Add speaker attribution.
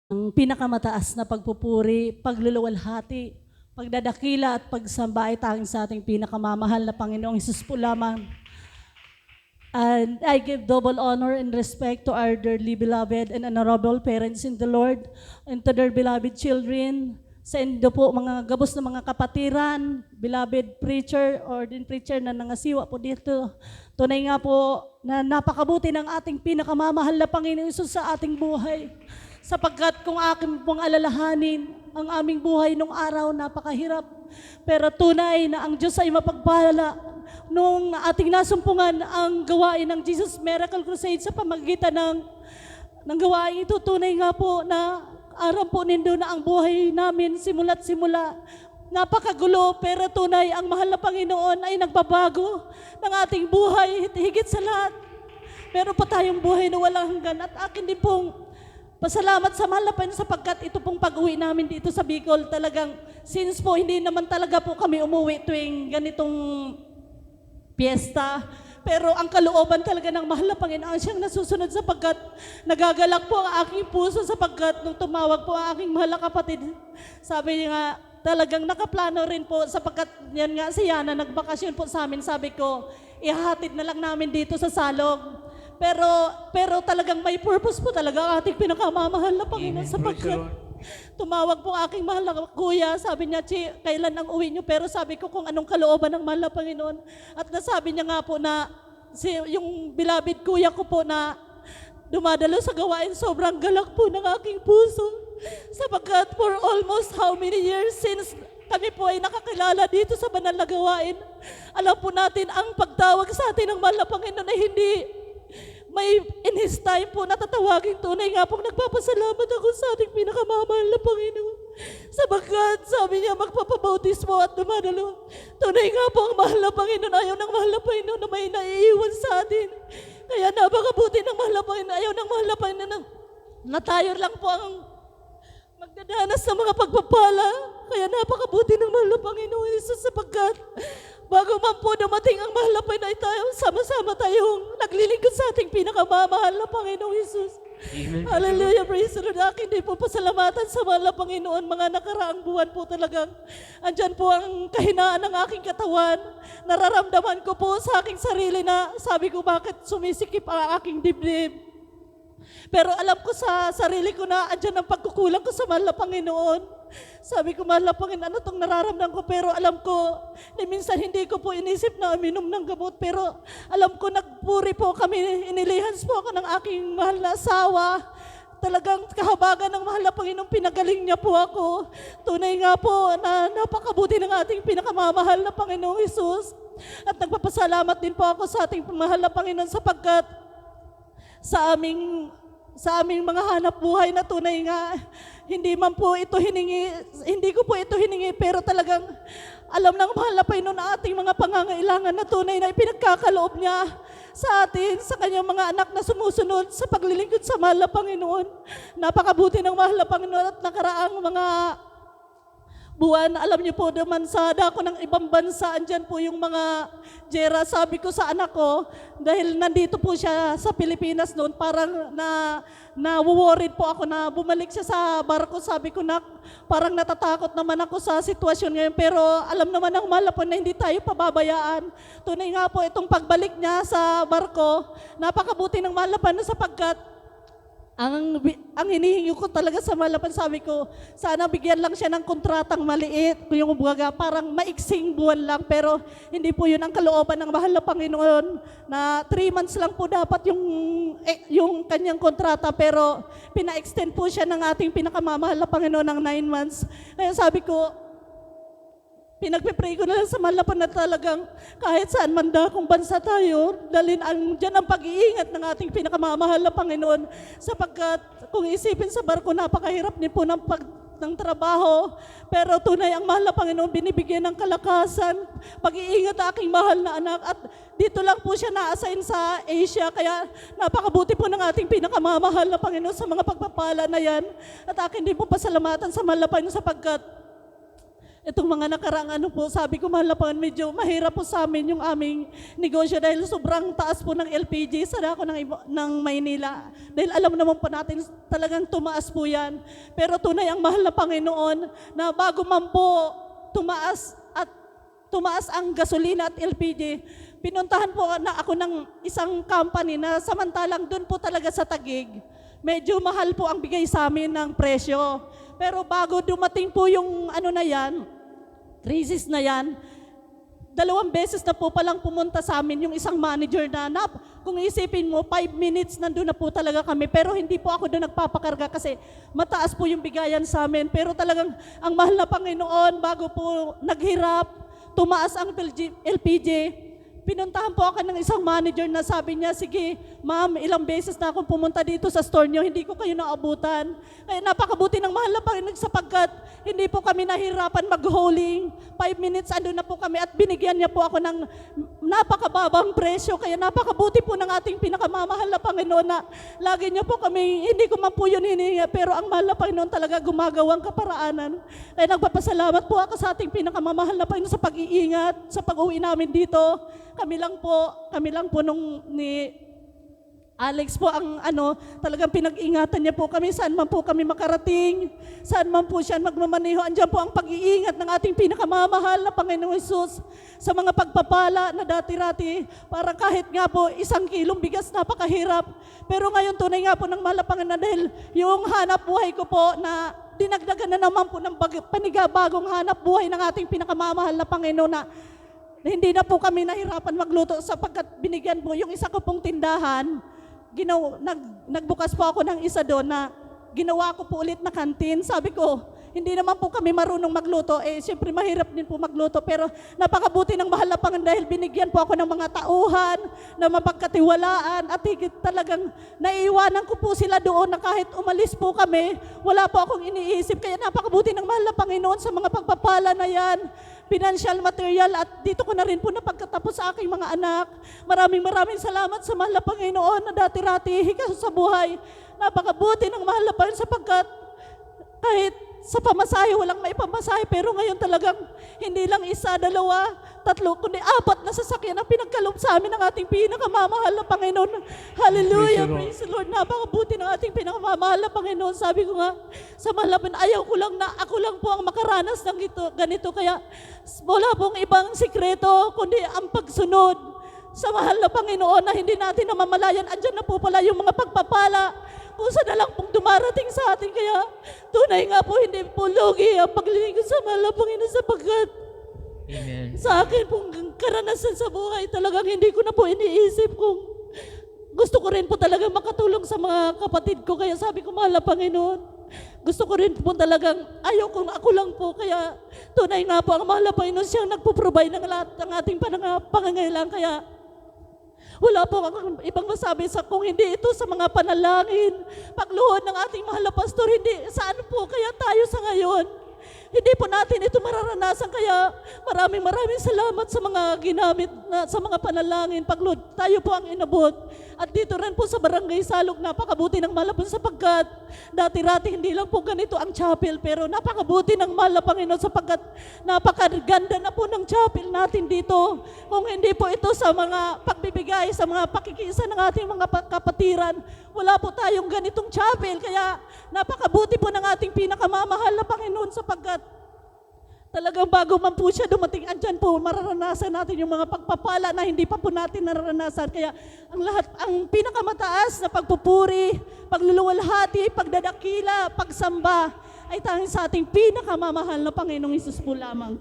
Speaker 1: Ang pinakamataas na pagpupuri, pagluluwalhati, pagdadakila at pagsamba ay tanging sa ating pinakamamahal na Panginoong Hesus po lamang. And I give double honor and respect to our dearly beloved and honorable parents in the Lord and to their beloved children. Sa indo po mga gabos na mga kapatiran, beloved preacher, ordained preacher na nangasiwa po dito. Tunay nga po na napakabuti ng ating pinakamamahal na Panginoong Hesus sa ating buhay. Sapagkat kung aking pong alalahanin, ang aming buhay nung araw napakahirap. Pero tunay na ang Diyos ay mapagpala. Nung ating nasumpungan ang gawain ng Jesus Miracle Crusade sa pamagitan ng gawain ito, tunay nga po na aram po nindo na ang buhay namin simula't simula. Napakagulo, pero tunay ang mahal na Panginoon ay nagbabago ng ating buhay higit sa lahat. Meron pa tayong buhay na walang hanggan at akin din pong pasalamat sa mahal na Panginoon sapagkat ito pong pag-uwi namin dito sa Bicol talagang since po hindi naman talaga po kami umuwi tuwing ganitong piyesta. Pero ang kalooban talaga ng mahal na Panginoon siyang nasusunod sapagkat nagagalak po ang aking puso sapagkat nung tumawag po ang aking mahal na kapatid, sabi niya nga, talagang nakaplano rin po sapagkat yan nga si Yana nagbakasyon po sa amin. Sabi ko, ihahatid na lang namin dito sa Salog. Pero talagang may purpose po talaga ang ating pinakamamahal na Panginoon sapagkat tumawag po aking mahal na kuya. Sabi niya, Chi, kailan ang uwi niyo? Pero sabi ko kung anong kalooban ng mahal na Panginoon. At nasabi niya nga po na yung beloved kuya ko po na dumadalo sa gawain, sobrang galak po ng aking puso. Sapagkat for almost how many years since kami po ay nakakilala dito sa banal na gawain, alam po natin ang pagtawag sa atin ng mahal na Panginoon ay hindi may in His time po natatawagin. Tunay nga pong nagpapasalamat ako sa ating pinakamamahal na Panginoon. Sapagkat sabi niya magpapabautismo at dumadalo. Tunay nga po ang mahal na Panginoon, ayaw ng mahal na Panginoon na may naiiwan sa atin. Kaya napakabuti ng mahal na Panginoon, ayaw ng mahal na Panginoon na tayo lang po ang magdadanas sa mga pagpapala. Kaya napakabuti ng mahal na Panginoon Hesus sapagkat bago man po dumating ang mahal na Panginoon tayo, sama-sama tayong naglilingkod sa ating pinakamamahal na Panginoong Hesus. Hallelujah, praise the Lord. Akin din po pasalamatan sa mahal na Panginoon. Mga nakaraang buwan po talagang andyan po ang kahinaan ng aking katawan. Nararamdaman ko po sa aking sarili na sabi ko bakit sumisikip ang aking dibdib. Pero alam ko sa sarili ko na andyan ang pagkukulang ko sa mahal na Panginoon. Sabi ko, mahal na Panginoon, ano itong nararamdaman ko? Pero alam ko, minsan hindi ko po inisip na uminom ng gamot. Pero alam ko, nagpuri po kami, inilihans po ako ng aking mahal na asawa. Talagang kahabagan ng mahal na Panginoon, pinagaling niya po ako. Tunay nga po na napakabuti ng ating pinakamamahal na Panginoong Hesus. At nagpapasalamat din po ako sa ating mahal na Panginoon sapagkat sa aming mga hanap buhay na tunay nga, hindi man po ito hiningi, hindi ko po ito hiningi, pero talagang alam ng mahal na Panginoon na ating mga pangangailangan na tunay na ipinagkakaloob niya sa atin, sa kanyang mga anak na sumusunod sa paglilingkod sa mahal na Panginoon. Napakabuti ng mahal na Panginoon at nakaraang mga buwan, alam niyo po naman sa dako ng ibang bansa, andyan po yung mga jera. Sabi ko sa anak ko, dahil nandito po siya sa Pilipinas noon, parang na-worried po ako na bumalik siya sa barko. Sabi ko na parang natatakot naman ako sa sitwasyon ngayon. Pero alam naman ng mahal po na hindi tayo pababayaan. Tunay nga po itong pagbalik niya sa barko, napakabuti ng mahal na sapagkat ang hinihingi ko talaga sa malapan, sabi ko, sana bigyan lang siya ng kontratang maliit, yung baga, parang maiksing buwan lang, pero hindi po yun ang kalooban ng mahal na Panginoon, na 3 months lang po dapat yung kanyang kontrata, pero pina-extend po siya ng ating pinakamamahal na Panginoon ng 9 months. Kaya sabi ko, pinagpipray ko na lang sa malapan na talagang kahit saan man dakong bansa tayo, dalhin dyan ang pag-iingat ng ating pinakamamahal na Panginoon. Sapagkat kung isipin sa barko, napakahirap din po ng trabaho. Pero tunay ang mahal na Panginoon, binibigyan ng kalakasan, pag-iingat ang aking mahal na anak. At dito lang po siya na-assign sa Asia. Kaya napakabuti po ng ating pinakamamahal na Panginoon sa mga pagpapala na yan. At akin din po pasalamatan sa mahal na Panginoon sapagkat itong mga nakaraang ano po, sabi ko mahal na Panginoon, medyo mahirap po sa amin yung aming negosyo dahil sobrang taas po ng LPG sa dako ng Maynila. Dahil alam naman po natin talagang tumaas po yan. Pero tunay ang mahal na Panginoon na bago man po tumaas ang gasolina at LPG, pinuntahan po na ako ng isang company na samantalang doon po talaga sa Taguig, medyo mahal po ang bigay sa amin ng presyo. Pero bago dumating po yung ano na yan, crisis na yan, 2 beses na po palang pumunta sa amin yung isang manager na kung isipin mo, 5 minutes nandun na po talaga kami. Pero hindi po ako doon nagpapakarga kasi mataas po yung bigayan sa amin. Pero talagang ang mahal na Panginoon, bago po naghirap, tumaas ang LPG, pinuntahan po ako ng isang manager na sabi niya, sige, ma'am, ilang beses na akong pumunta dito sa store niyo, hindi ko kayo naabutan. Kaya napakabuti ng mahal na Panginoon sapagkat hindi po kami nahirapan mag-hauling. 5 minutes, andun na po kami at binigyan niya po ako ng napakababang presyo. Kaya napakabuti po ng ating pinakamamahal na Panginoon na lagi niya po kami, hindi ko man po yun hiningi, pero ang mahal na Panginoon talaga gumagawang kaparaanan. Kaya nagpapasalamat po ako sa ating pinakamamahal na Panginoon sa pag-iingat, sa pag-uwi namin dito. Kami lang po nung ni Alex po ang talagang pinag-ingatan niya po kami, saan man po kami makarating, saan man po siya magmamaneho. Andiyan po ang pag-iingat ng ating pinakamamahal na Panginoong Hesus sa mga pagpapala na dati-rati, para kahit nga po 1 kilong bigas napakahirap. Pero ngayon tunay nga po ng mahal na Panginoon dahil yung hanap buhay ko po na dinagdagan na naman po ng panigabagong hanap buhay ng ating pinakamamahal na Panginoon na hindi na po kami nahirapan magluto sapagkat binigyan po yung isa ko pong tindahan. Nagbukas po ako ng isa doon na ginawa ko po ulit na kantin. Sabi ko, hindi naman po kami marunong magluto. Siyempre mahirap din po magluto. Pero napakabuti ng mahal na Panginoon dahil binigyan po ako ng mga tauhan na mapagkatiwalaan at higit talagang naiiwanan ko po sila doon na kahit umalis po kami, wala po akong iniisip. Kaya napakabuti ng mahal na Panginoon sa mga pagpapala na yan, financial, material, at dito ko na rin po napagkatapos sa aking mga anak. Maraming salamat sa mahal na Panginoon na dati-rati hikas sa buhay. Napakabuti ng mahal na Panginoon sapagkat kahit sa pamasahe, walang maipamasahe, pero ngayon talagang hindi lang 1, 2, 3, kundi 4 na sasakyan ang pinagkaloob sa amin ng ating pinakamamahal na Panginoon. Hallelujah, praise the Lord. Napakabuti ng ating pinakamamahal na Panginoon. Sabi ko nga, sa mahal na Panginoon, ayaw ko lang na ako lang po ang makaranas ng ganito. Kaya wala pong ibang sikreto, kundi ang pagsunod sa mahal na Panginoon na hindi natin namamalayan. Andyan na po pala yung mga pagpapala kusa na lang pong dumarating sa atin. Kaya tunay nga po, hindi po lugi ang paglilingkod sa mahal na Panginoon sapagkat
Speaker 2: Amen.
Speaker 1: sa akin pong karanasan sa buhay, talagang hindi ko na po iniisip kung gusto ko rin po talaga makatulong sa mga kapatid ko. Kaya sabi ko, mahal na Panginoon, gusto ko rin po talagang, ayaw kong ako lang po. Kaya tunay nga po, ang mahal na Panginoon siyang nagpo-provide ng lahat ng ating pangangailangan. Kaya wala po akong ibang masabi sa kung hindi ito sa mga panalangin, pagluhod ng ating mahal na pastor, hindi saan po kaya tayo sa ngayon. Hindi po natin ito mararanasan. Kaya maraming salamat sa mga ginamit sa mga panalangin. Pagluhod, tayo po ang inabot. At dito rin po sa Barangay Salog, napakabuti ng mahal na Panginoon sapagkat dati-rati hindi lang po ganito ang chapel, pero napakabuti ng mahal na Panginoon sapagkat napakaganda na po ng chapel natin dito. Kung hindi po ito sa mga pagbibigay, sa mga pakikisa ng ating mga kapatiran, wala po tayong ganitong chapel. Kaya napakabuti po ng ating pinakamamahal na Panginoon sapagkat talagang bago man po siya dumating, andyan po mararanasan natin yung mga pagpapala na hindi pa po natin nararanasan. Kaya ang pinakamataas na pagpupuri, pagluluwalhati, pagdadakila, pagsamba ay tanging sa ating pinakamamahal na Panginoong Hesus po lamang.